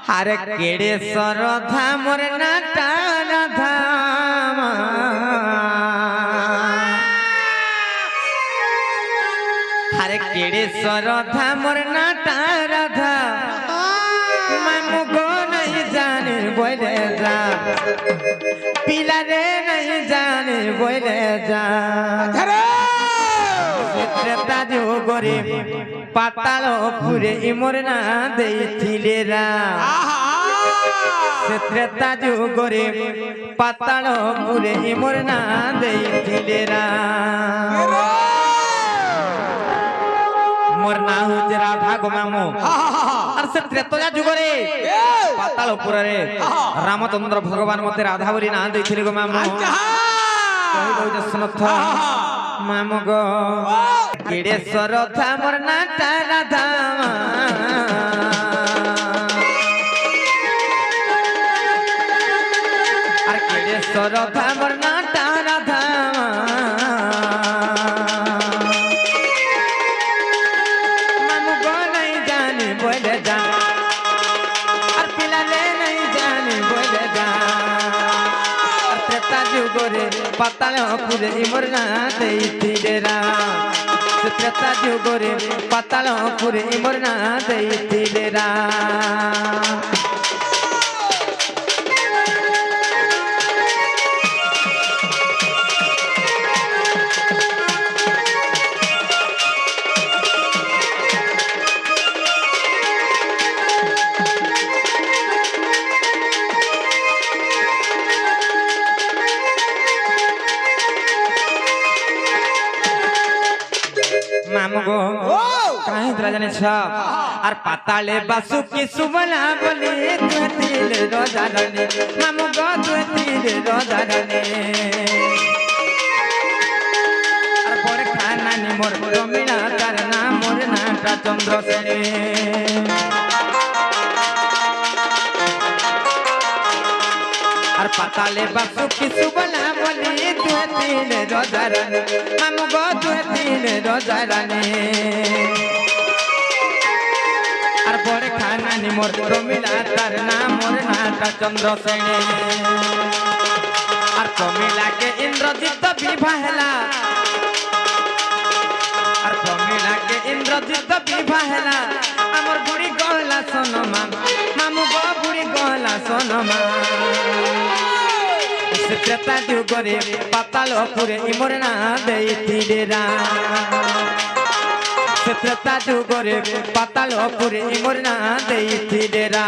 আরে কেড়েশ্বর ধামর নাটা ধাম আরে কেড়েশ্বর ধামর নাটা রাধা মামু গো নাই জানে বলে যা পিলারে নাই জানে বলে যা তাজু গরে পাতাল পুরে ইমর না দেইছিলে রা তাজু গরে পাতাল পুরে ইমর না দেইছিলে রা মোর না হচ্ছে রাধা গো মামু আর সে ত্রেতয়া যুগরে পাতাল পুরে রামচন্দ্র ভগবান মতে রাধা বলি না দেইছিলে গো মামু কই দউছে সুনথ মামু গো কেড়েশ্বর ধামর নাটা রাধা আর কেড়েশ্বর ধামর নাটা রাধা মামু গো নাই জানি বলে যা আর পিলালে নাই জানি বলে যা আর ত্রেতা যুগরে পাতাল পুরে ইমর না দেইছিলে রা ত্রেতা যুগরে পাতাল পুরে ইমর না দেইছিলে রা মামু গো কাहे तरा जाने छ আর পাতালে বাসুকি সুবলা বলি তুতিল রজারনে মামু গো তুতিল রজারনে আর পরে খানানি মোর রমিলা তার নাম মোর নাটা চন্দ্রসেনে আর পাতালে বাসুকি সুবলা বলি তুতিল রজারনে মামু গো তুতিল রজারনে আর বড় খানানি মোর প্রমিলা তার নাম মোর নাটা চন্দ্রসেনে আর প্রমিলাকে ইন্দ্রজিৎ বিবাহলা আর প্রমিলাকে ইন্দ্রজিৎ বিবাহলা আমার বুড়ি গহলা সোনমা মামু গো বুড়ি গহলা সোনমা ত্রেতা যুগরে পাতাল পুরে ইমর না দেইছিলে রা ত্রেতা যুগরে পাতাল পুরে ইমর না দেইছিলে রা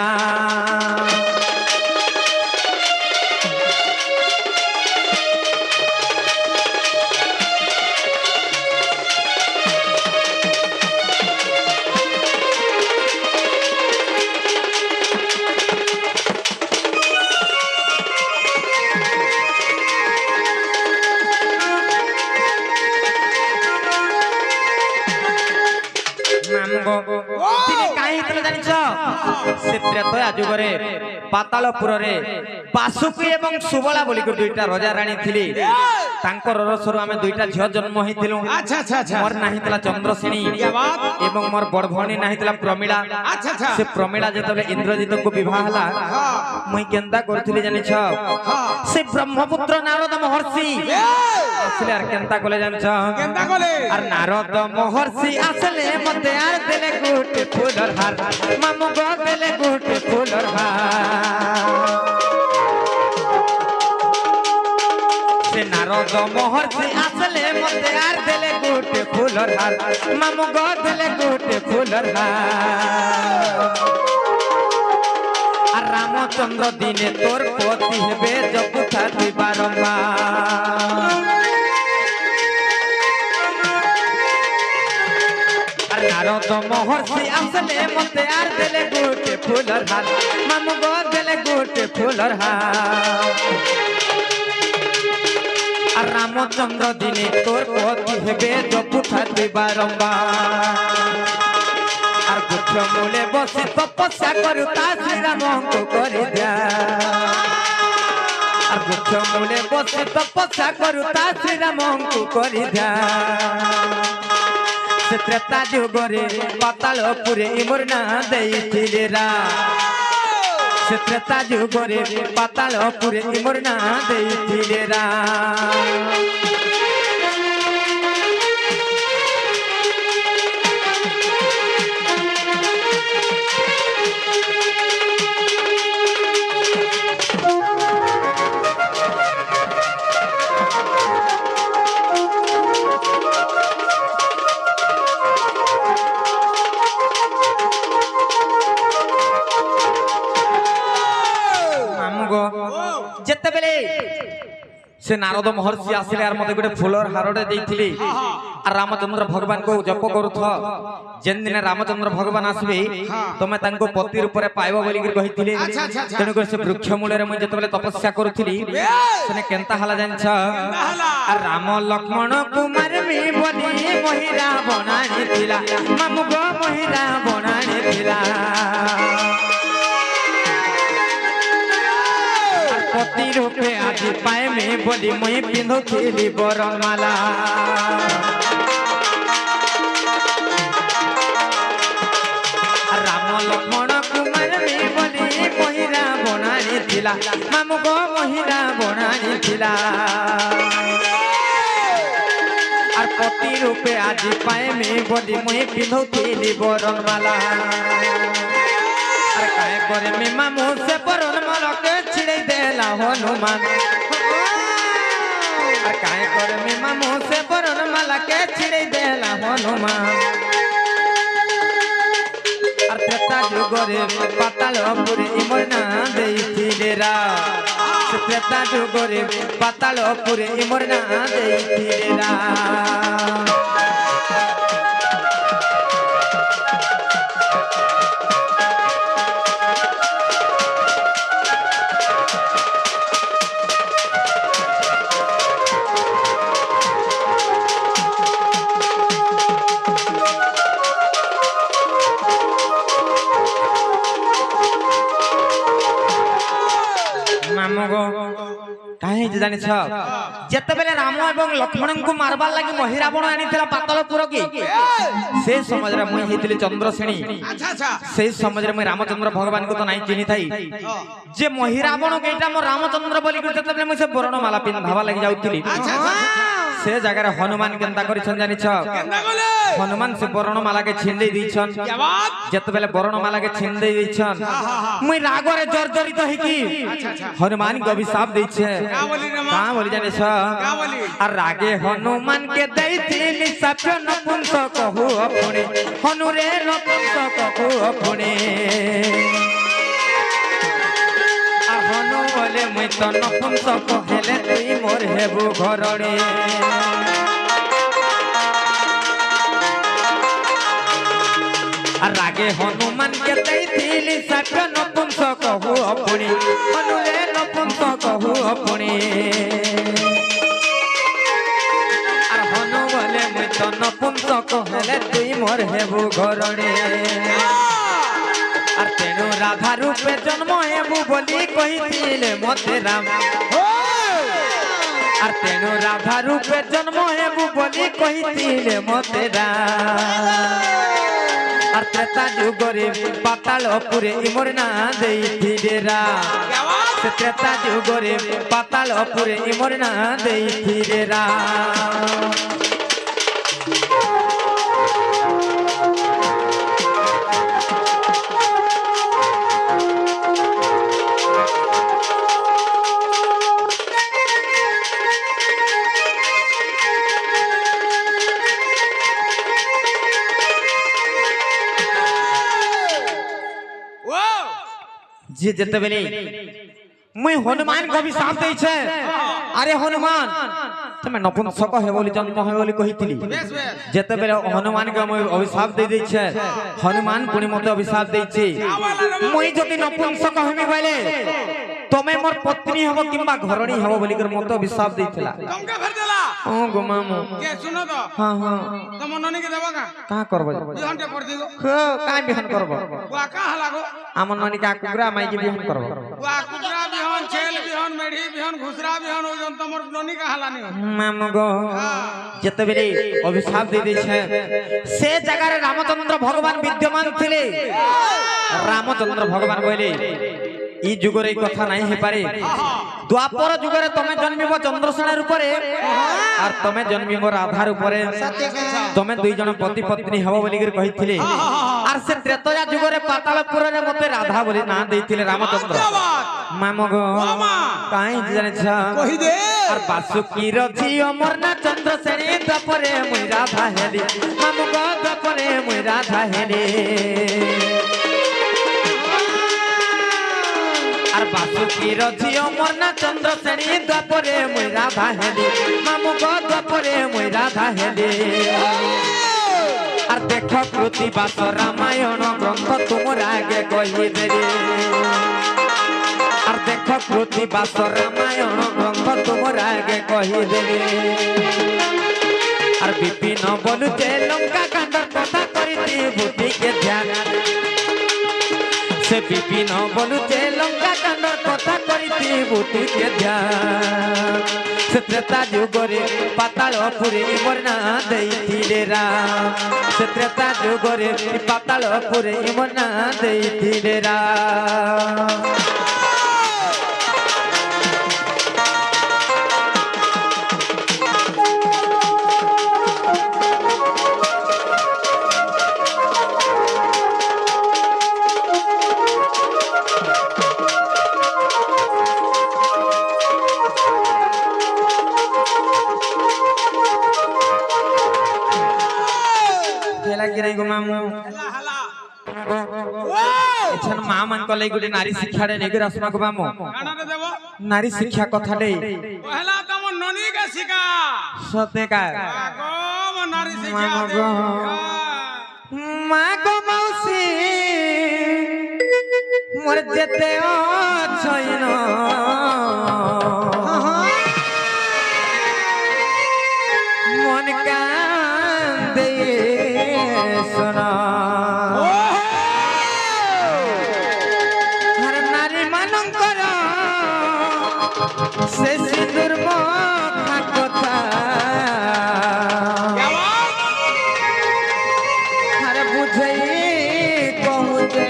যুগরে পাতালপুরে বাসুকি এবং সুবলা বলি দুইটা রাজা রানী থিলি তাঙ্কর রসরু আমি দুইটা ঝিও জন্ম হইতিলু আচ্ছা আচ্ছা আচ্ছা মোর নাহিতলা চন্দ্রসেনী এবং মোর বড় ভণী নাহিতলা প্রমিলা আচ্ছা আচ্ছা সে প্রমিলা যেতবে ইন্দ্রজিৎকু বিবাহ হলা মুই কেনতা করছিলি জানিছ সে ব্রহ্মপুত্র নারদ মহর্ষি আসলে আর কেনতা কলে জানিছ কেনতা কলে আর নারদ মহর্ষি আসলে মতে আর দেলে গুটে ফুলর হার মামু গো দেলে গুটে ফুলর হার সে নারদ মহর্ষি আসলে মতে আর দেলে গুটে ফুলর হার মামু গো দেলে গুটে ফুলর হার আর রামচন্দ্র দিনে তোর পতি হেবে যপুথা তুই বারম্বার আর নারদ মহর্ষি আসলে মতে আর দেলে গুটে ফুলর হার মামু গো দেলে গুটে ফুলর হার আর রামচন্দ্র দিনে তোর পতি হেবে যপুথা তুই বারম্বার আর বৃক্ষ মূলে বসে তপস্যা করু তা শ্রীরামଙ୍କୁ করে দেয়া আর বৃক্ষ মূলে বসে তপস্যা করু তা শ্রীরামଙ୍କୁ করে দেয়া से त्रेता जुगरे पाताल पुरे इमर ना देइथिले रा से त्रेता जुगरे पातालपुरे मोर ना देइथिले राम जेते बेले से नारद महर्षि आसिले आर मते गोटे फुलर हारडे देइथिली आ रामचंद्र भगवान को जप करूथ जेन दिन रामचंद्र भगवान आसबे तमे तांको पति रूप रे पाइबो बोली के कहिथिले तेनु कर से वृक्ष मूल रे म जेते बेले तपस्या करूथिली सने केनता हला जानछ आ राम लक्ष्मण कुमार मी बोली मोहिरा बनानी थिला मामु गो मोहिरा बनानी थिला पति रूपे आज पाए में बोली मुई पिंधो खेली बरमाला राम लक्ष्मण कुमार में बोली मोहिरा बनानी थिला मामु गो मोहिरा बनानी थिला और पति रूपे आज पाए में बोली मुई पिंधो खेली बरमाला काय करे में मामू से बरन मालक छिड़े देला हनुमान काय करे में मामू से बरन मालक छिड़े देला हनुमान और त्रेता जुगरे पातालपुरे मोर ना देइथिले रा त्रेता जुगरे पातालपुरे मोर ना देइथिले रा काहे जानि छ जते बेले राम एवं लक्ष्मण को मारबार लागि महिरावण आनिथिला पातालपुर की से समझ रे मुई हेतिले चंद्रसेनी अच्छा से समझ रे मुई रामचंद्र भगवान को तो नाही चिनी थाई जे महिरावण केटा मो रामचंद्र बोली के जते बेले मुई से बरण माला पिंधावा लागि जाउथिली से जगह रे हनुमान केनता करिछन जानि छ केनता गले हनुमान से बरण माला के छीन दे दिछन क्या बात जते बेले बरण माला के छीन दे दिछन मुई राग रे जर्जरित है की हनुमान को अभिशाप दै छे का बोली जाने छ क्या बोली आ रागे हनुमान के दैथिली सप्य नपुंस कहू अपने हनु रे नपुंस कहू अपने आ हनु बोले मुई तो नपुंस कहले तुई मोर हेबु घरणे रागे हनुमान के दैथिली सप्य नपुंस कहू अपने हनु रे नपुंस कहू अपने আর হনু বলে মুই তো নপুংসক হেলে তুই মোর হেবু ঘরণে আর তেনু রাধা রূপে জন্ম হেবু বলি কহিছিলে মতে রাম আর তেনু রাধা রূপে জন্ম হেবু বলি কহিছিলে মতে রাম আর ত্রেতা যুগরে পাতালপুরে মোর না দেইছিলে রাম से त्रेता जुगरे पातालपुरे मोर ना देइथिले राम जी जते बेले मुई हनुमान को भी साथ दै छे अरे हनुमान तमे नपुंसक हे बोली जन्म हे बोली कहिथिली जते बेले हनुमान के मुई अभिशाप दे दै छे हनुमान पुनी मते अभिशाप दै छी मुई जति नपुंसक हेमी बोले तमे मोर पत्नी हबो किंबा घरणी हबो बोली कर मते अभिशाप दैथिला तुमके भर देला ओ गुमामु के सुनो तो हां हां तुम ननी के देबा का करबो बिहन के पड़ दिगो का बिहन करबो वा का हलागो आमन ननी का कुकरा माई के बिहन करबो वा कुकरा बिहन छेल बिहन मेढी बिहन घुसरा बिहन ओ जन तमर ननी का हलानी हो मामु गो जते बेले अभिशाप दे दै छे से जगह रे रामचंद्र भगवान विद्यमान थिले रामचंद्र भगवान बोले ই যুগরে এই কথা নাই হে পারে দ্বাপর যুগরে তুমি জন্মিব চন্দ্রসেনার উপরে আর তুমি জন্মিব রাধার উপরে তুমি দুই জন পতি পত্নী হব বলি কহিছিলে আর সে ত্রেতয়া যুগরে পাতালপুরে মতে রাধা বলি না দেইছিলে রামচন্দ্র মামগ কাই জানিছ কহি দে আর বাসুকির ঝিও মোর না চন্দ্রসেনী দ্বাপরে মুই রাধা হেলি মামগ দ্বাপরে মুই রাধা হেলি আর বাসুকির ঝিও মোর না চন্দ্রসেনী দ্বাপরে মুই রাধা হেলি মামুগ দ্বাপরে মুই রাধা হেলি আর দেখ কৃতি বাস রামায়ণ গ্রন্থ তোমরা আগে কহিদেলি আর দেখ কৃতি বাস রামায়ণ গ্রন্থ তোমরা আগে কহিদেলি আর বিপিন বলুছে লঙ্কা কাণ্ডর কথা করিতি বুদ্ধিকে ধ্যান সে বিপিন বলুছে লঙ্কা কাণ্ডর কথা করিতি বুদ্ধিকে ধ্যান সে ত্রেতা যুগরে পাতালপুরে মরনা দেইছিলে রাম সে ত্রেতা যুগরে পাতালপুরে মরনা দেইছিলে রাম মা মান কলে গুটি নারী শিক্ষা রে নেগি রাসমা কো মামু কানারে দেব নারী শিক্ষা কথা দে পহলা তম ননি কে শিখা সতে কা আগো মো নারী শিখা মা দে গো মা গো মাউসি মোর যেতে অছইন মন কান্দে সোনা সে সিঁদুর মখা কথা আরে বুঝেই কহুতে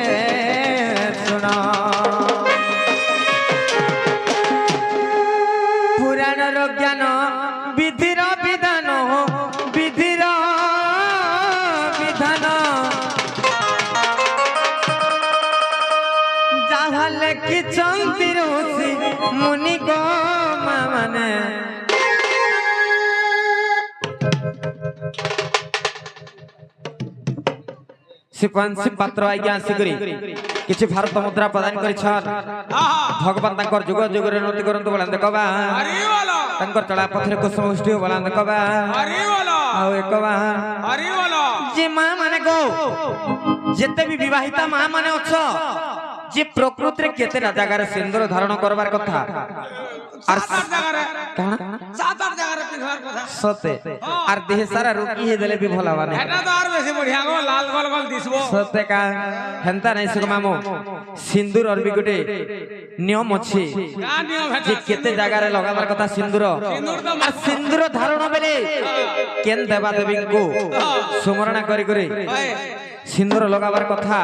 শোনা পুরাণর জ্ঞান বিধির বিধান বিধির বিধান যাহা লেখিছন্তি ঋষি মুনি গো মানে শিপাংশী পাত্র আজ্ঞা আসিকরি কিছু ভারত মুদ্রা প্রদান করিছন ভগবান তাঙ্কর যুগ যুগরে উন্নতি করন্তু বলান দেখবা হরি বলো তাঙ্কর চলা পথরে কুসুম উষ্টি বলান দেখবা হরি বলো আও একবা হরি বলো যে মা মানে গো যেতে বি বিবাহিতা মা মানে অছ যে প্রকৃতিরে কেতেটা জায়গার সিন্দুর ধারণ করবার কথা আর সাত আট জায়গায় পিছার কথা সতে আর দেহে সারা রুকি হে দেলে বি ভলা মানে এটা তো আর বেশি বঢ়িয়া গো লাল গল গল দিসবো সতে কা হেনতা নাই সুক মামু সিন্দুর অরবি গুটে নিয়ম আছে কা নিয়ম যে হেটা কেতে জায়গারে লগাবার কথা সিন্দুর আর সিন্দুর ধারণ বেলে কেন দেবা দেবীଙ୍କୁ সুমরণা করি করি সিন্দুর লগাবার কথা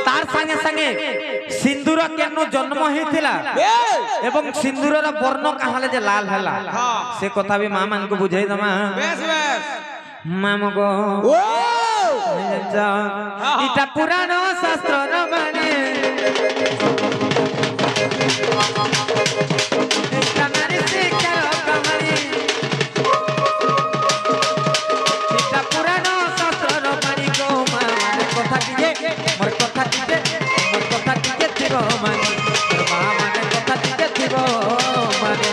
তার সঙ্গে সঙ্গে সিন্দুর কেন জন্ম হয়েছিল এবং সিন্দুরর বর্ণ কাহালে যে লাল হেলা সে কথা বি মা মানকু বুঝাই দমা বেশ বেশ মামা গো ইটা পুরাণ শাস্ত্র মানে এটা নারী শিক্ষার কাহানি এটা পুরাণ শাস্ত্র মানে গো মা মানে কথা টিকে মোর কথা টিকে থিব মানে মা মানে কথা টিকে থিব মানে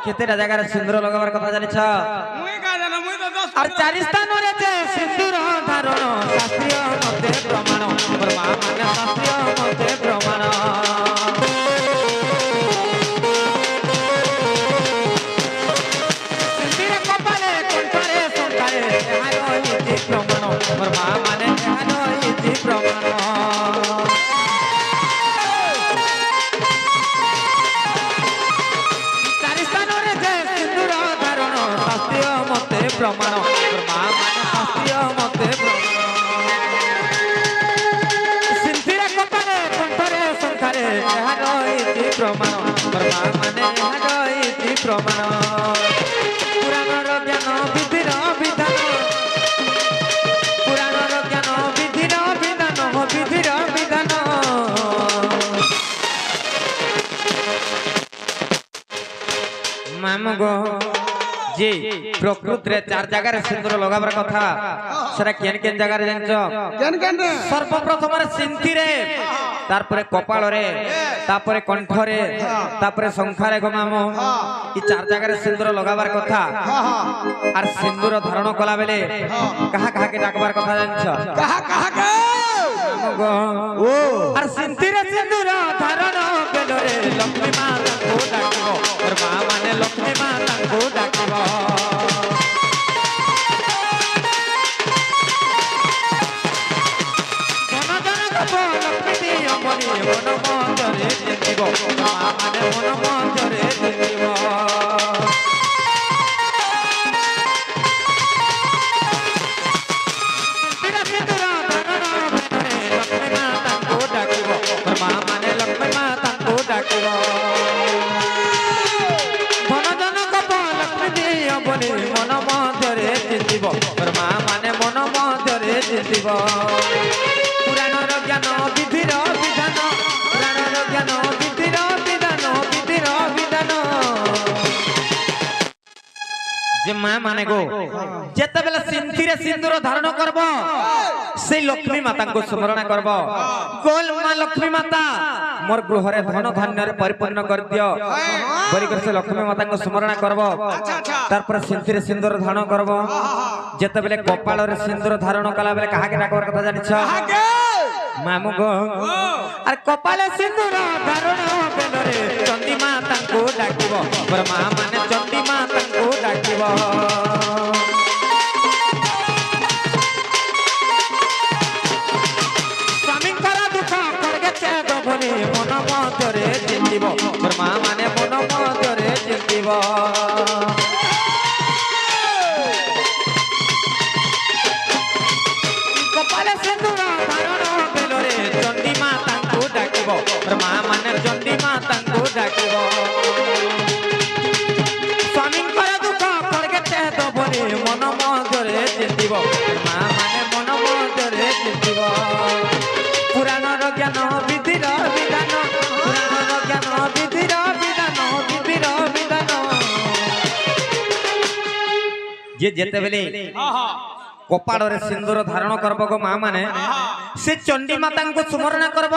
কেতেটা জায়গার সিন্দুর লগাবার কথা জানিছ মুই কা জানো মুই তো 10 আর চারি স্থান মোর মা মানে এহানো ইতি প্রমাণ চারি স্থাନରେ যে সিন্দুর ধারণ শাস্ত্রীয় মতে প্রমাণ মোর মা মানে শাস্ত্রীয় মতে প্রমাণ সিন্থিরে কপালে কণ্ঠরে সংখারে এহানো ইতি প্রমাণ মোর মা মানে এহানো ইতি প্রমাণ পুরাণর জ্ঞান বিধির বিধান পুরাণর জ্ঞান বিধির বিধান বিধির বিধান মামু গো জি প্রকৃতিরে চার জায়গায় সিন্দুর লগাবার কথা সেটা কেন কেন জায়গায় জানছ কেন কেন রে সর্বপ্রথমে সিন্থিরে তারপরে কপালরে তারপরে কণ্ঠরে তারপরে সংখ্যারে গো মামু এই চার জায়গায় সিন্দুর লগাবার কথা আর সিন্দুর ধারণ কলা বেলে কাহা কাহাকে ডাকবার কথা জানছ কাহা কাহা কে ও আর সিন্থিরে সিন্দুর ধারণ বেলরে লক্ষ্মী মা তাঙ্কু ডাকিব ওর মা মানে লক্ষ্মী মা তাঙ্কু ডাকিব লক্ষ্মী দিয় মনি মন মঞ্চরে জিতিব মা মানে মন মঞ্চরে জিতিব মন মধ্যরে জিতিব মা মানে মন মধ্যরে জিতিব পুরাণর জ্ঞান বিধির বিধান পুরাণর জ্ঞান বিধির বিধান বিধির বিধান যে মা মানে গো যেতেবেলে সিন্থিরে সিন্দুর ধারণ করব সেই লক্ষ্মী মাতাଙ୍କୁ স্মরণ করব গোল মা লক্ষ্মী মাতা মোর গৃহরে ধন ধান্যরে পরিপূর্ণ করে দিও বলি করে সে লক্ষ্মী মাতাଙ୍କୁ স্মরণ করব তারপরে সিন্থিরে সিন্দুর ধারণ করব যেতেবেলে কপালরে সিন্দুর ধারণ কলা বেলে কাহাকে ডাকবার কথা জানিছ মামু গো আর কপালে সিন্দুর ধারণ বেলরে চন্ডী মা তাଙ୍କୁ ডাকিব মোর মা মানে চন্ডী মা তাଙ୍କୁ ডাকিব স্বামীଙ୍କର দুঃখ করগে ছেদ বলি মন মধ্যরে জিতিব মোর মা মানে মন মধ্যরে জিতিব কপালে সিন্দুর ধারণ বেলরে চন্ডী মা তাଙ୍କୁ ডাকিব মোর মা মানে চন্ডী মা তাଙ୍କୁ ডাকিব স্বামীଙ୍କର দুঃখ করগে ছেদ বলি মন মধ্যরে জিতিব মা মানে মন মধ্যরে জিতিব পুরাণর জ্ঞান বিধির বিধান পুরাণর জ্ঞান বিধির বিধান বিধির বিধান যে যেতেবেলে কপালরে সিন্দুর ধারণ করব গো মা মানে সে চন্ডী মাতাଙ୍କୁ স্মরণ করব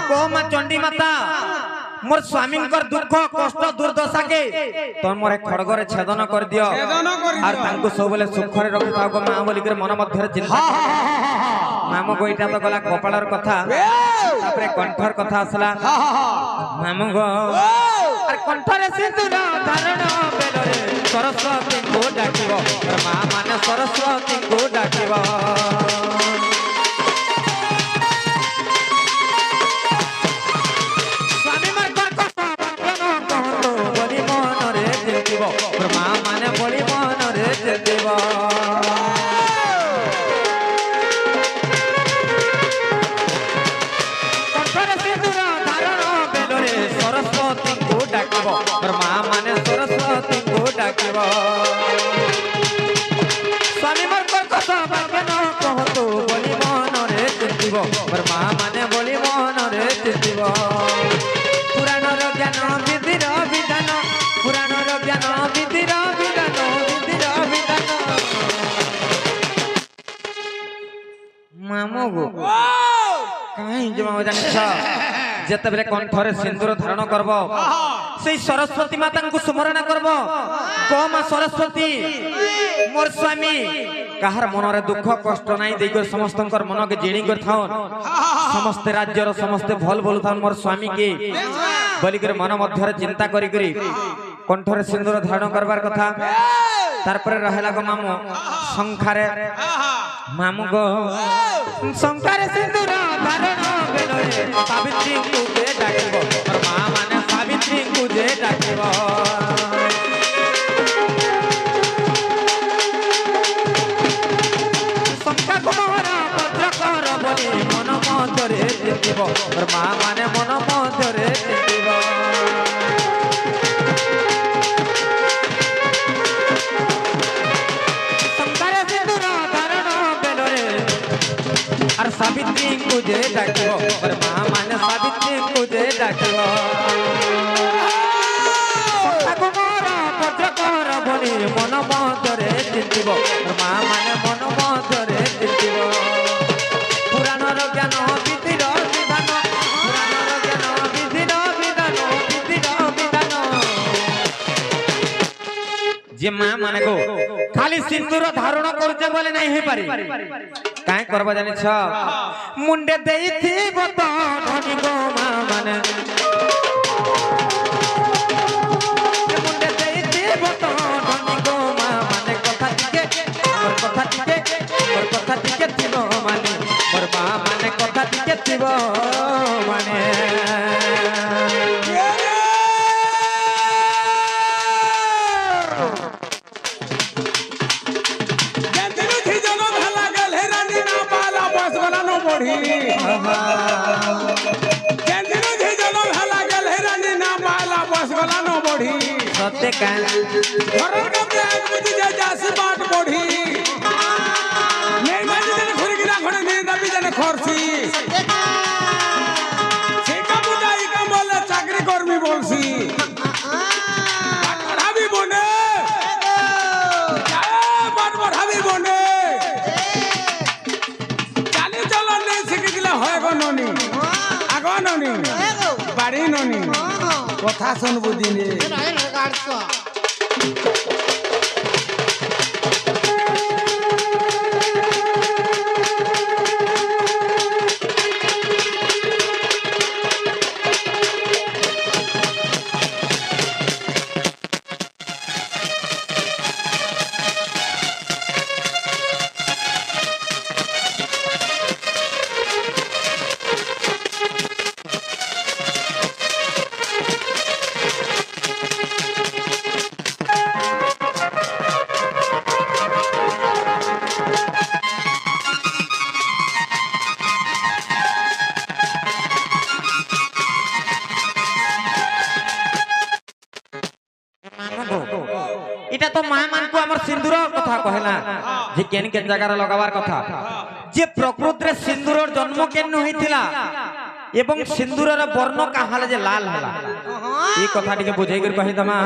কো মা চন্ডী মাতা মোর স্বামীঙ্কর দুঃখ কষ্ট দুর্দশাকে তোমর খড়গরে ছেদন করে দিও আর তাଙ୍କୁ ସବୁବେଳେ সুখরে রখিথাও গো মা বলি করে মন মধ্যে চিন্তা মামু গো এটা তো গলা কপালর কথা তারপরে কণ্ঠর কথা আসলা মামু গো আর কণ্ঠরে সিন্দুর ধারণ বেলরে সরস্বতীଙ୍କୁ ডাকিব মা মানে সরস্বতীଙ୍କୁ ডাকিব স্বামী মার কথা কহতো বলি মনরে জিতিব মা মানে বলি মনরে জিতিব কণ্ঠরে সিন্দুর ধারণ বেলরে সরস্বতীଙ୍କୁ ডাকিব মা মানে সরস্বতীଙ୍କୁ ডাকিব স্বামী মার কথা কহতো বলি মনরে জিতিব মা মানে বলি মনরে জিতিব পুরাণর জ্ঞান বিধির বিধান পুরাণর জ্ঞান বিধির বিধান বিধির বিধান মামু গো কাই জমা জানিছ যেতেবেলে কণ্ঠরে সিন্দুর ধারণ করব সেই সরস্বতী মাতাଙ୍କୁ স্মরণ করব কো মা সরস্বতী মোর স্বামী কাহার মনরে দুঃখ কষ্ট নাই দেই সমস্তঙ্কর মনকে জিণি করে থাউন সমস্ত রাজ্যর সমস্ত ভল বলু থাউন মোর স্বামী কে বলি করে মন মধ্যে চিন্তা করি করি কণ্ঠরে সিন্দুর ধারণ করবার কথা তারপরে রহিলা গো মামু সংখ্যারে ମାମୁଁ ଗୋ ଶଙ୍କାରେ ସିନ୍ଦୁର ଧାରଣ ବେଳରେ ସାବିତ୍ରୀଙ୍କୁ ଯେ ଡାକିବ ମୋର ମା ମାନେ ସାବିତ୍ରୀଙ୍କୁ ଯେ ଡାକିବ ଶଙ୍କା କୁମର ଭଦ୍ରକର ବୋଲି ମନ ମଧ୍ୟରେ ଚିନ୍ତିବ ମୋର ମା ମାନେ ମନ ମଧ୍ୟରେ ଚିନ୍ତିବ আর সাবিত্রী কুজে ডাকিব আর মা মানে সাবিত্রী কুজে ডাকিব কুমার ভদ্রকর বলি মন মধ্যরে চিন্তিব আর মা মানে মন মধ্যরে চিন্তিব পুরাণর জ্ঞান বিধির বিধান পুরাণর জ্ঞান বিধির বিধান বিধির বিধান যে মা মানে গো খালি সিন্দুর ধারণ করছে বলে নাই হই পারি কাই করবা জানিছ মুন্ডে দেইথিব তো ধনি গো মা মানে মুন্ডে দেইথিব তো ধনি গো মা মানে কথা টিকে থিব মানে মোর মা মানে কথা টিকে থিব মানে सत्य का घरर कपड़े आज बुझी जा जासी बाट बढ़ी नहीं माजी जने खुरी गिरा खड़े नहीं दबी जने खरसी से का बुझाई का बोले चाकरी कर्मी बोलसी बाट बढ़ावी बने बाट बढ़ावी बने चाली चलन नहीं सीखी दिला होय गो ननी आगो ननी बाड़ी ननी কথা শুন বুঝিনি এটা তো মা মানকু আমার সিন্দুর কথা কহেলা যে কেন কেন জায়গার লগাবার কথা যে প্রকৃতিরে সিন্দুরর জন্ম কেন হইতিলা এবং সিন্দুরর বর্ণ কাহালে যে লাল হলা এই কথা টিকে বুঝাই করে কহি দমা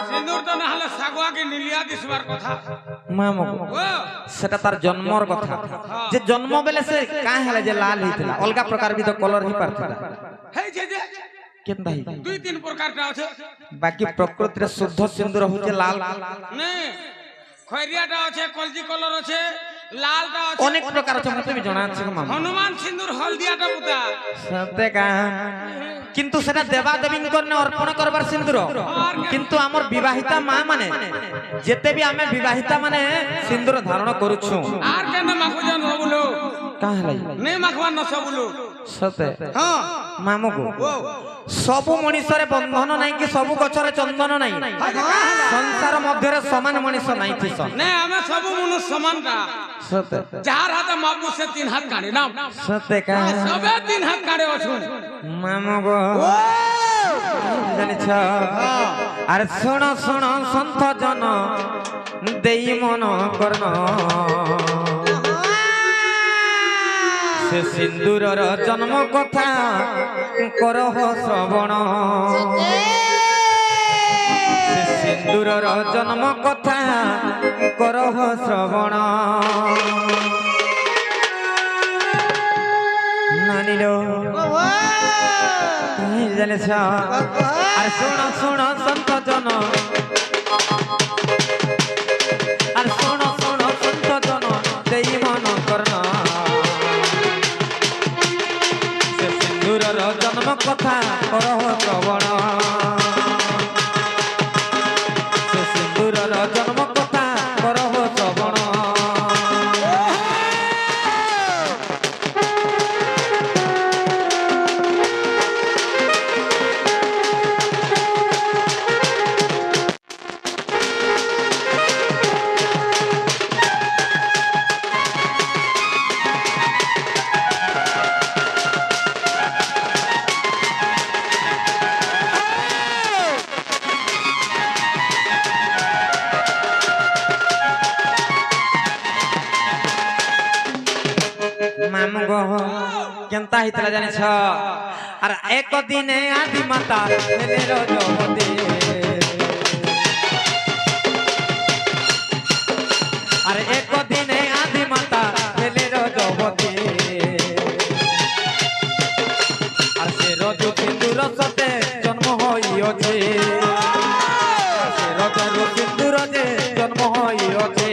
সিন্দুর তো না হলে সাগুয়া কে নীলিয়া দিসবার কথা মা মগো সেটা তার জন্মর কথা যে জন্ম বেলে সে কাহালে যে লাল হইতিলা অলগা প্রকার বিধ কলর হি পারতিলা হেই যে কেনটা হি দুই তিন প্রকারটা আছে বাকি প্রকৃতিরে শুদ্ধ সিন্দুর হচ্ছে লাল নে খয়রিয়াটা আছে কলজি কলর আছে লালটা আছে অনেক প্রকার আছে মতে বি জানা আছে মামা হনুমান সিন্দুর হলদিয়াটা পুতা সত্যি কা কিন্তু সেটা দেবা দেবীঙ্কর নে অর্পণ করবার সিন্দুর কিন্তু আমার বিবাহিতা মা মানে যেতে বি আমি বিবাহিতা মানে সিন্দুর ধারণ করুছু আর কেন মাখুজন হবুলো কাহলাই নে মাখবা ন সবুলো সতে হ্যাঁ মামুগো সবু মনিষরে বন্ধন নাই কি সবু গছরে চন্দন নাই সংসার মধ্যে সমান মনিষ নাই থিস নে আমি সবু মনুষ্য সমানটা সতে যার হাতে মাপবো সে তিন হাত কাটে না সতে কা সবে তিন হাত কাটে অছুন মামুগো জানিছ আর শুণ শুণ সন্থ জন দেই মন কর্ণ সে সিন্দুরর জন্ম কথা করহ শ্রবণ সে সিন্দুরর জন্ম কথা করহ শ্রবণ নানিল জানিছ আর শুণ শুণ সন্ত জন আর শুণ শুণ সন্ত জন দেই মন কর্ণ জন্ম কথা করহ শ্রবণ সে সিন্দুরর জন্ম কথা করহ শ্রবণ মামু গো কেনতা হইতলা জানিছ আর এক দিনে আদি মাতা হেলে রজবতী আর এক দিনে আদি মাতা হেলে রজবতী আর সে রজ সিন্দুর সতে জন্ম হইছে সে রজর সিন্দুর যে জন্ম হইছে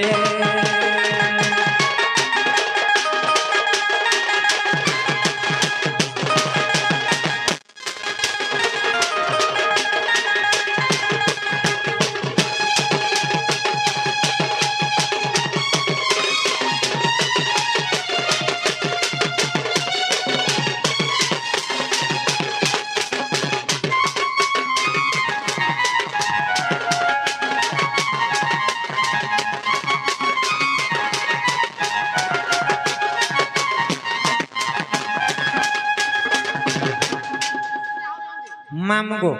মামগো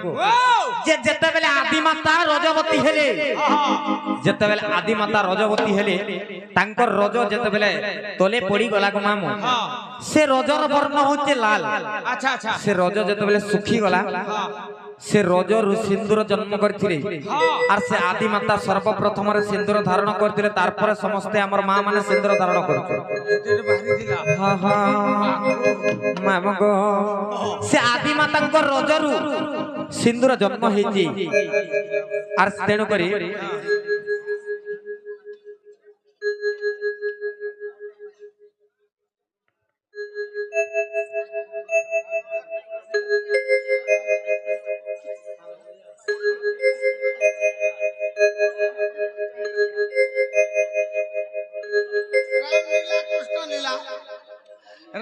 যে যেতেবেলে আদি মাতা রজবতী হেলে যেতেবেলে আদি মাতা রজবতী হেলে তাঙ্কর রজ যেতেবেলে তলে পড়ি গলা গো মামু সে রজর বর্ণ হচ্ছে লাল আচ্ছা আচ্ছা সে রজ যেতেবেলে শুখি গলা সে রজর সিন্দুর জন্ম করিଥିଲେ আর সে আদি মাতা সর্বপ্রথমরে সিন্দুর ধারণ করিଥିଲେ তারপরে সমস্তে আমার মা মানে সিন্দুর ধারণ করছে এদের বাড়ি দিলা মামগো সে আদি মাতাঙ্ক রজরু সিন্দুর জন্ম হয়েছে আর তেণু করি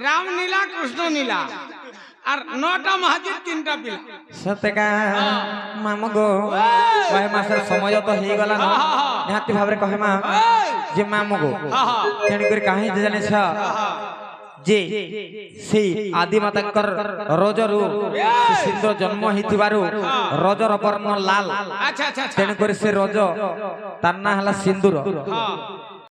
রাম নীলা কৃষ্ণ নীলা আর 9টা মহাজির 3টা পিলা সতেকা মামগো কহে মাসের সময় তো হয়ে গলা না নিহাতি ভাবে কহে মা যে মামগো তেণু করে কাহি জানিছ যে সেই আদি মাতাঙ্কর রজরু সিন্দুর জন্ম হইতিবারু রজর বর্ণ লাল আচ্ছা আচ্ছা তেণু করে সে রজ তার না হলা সিন্দুর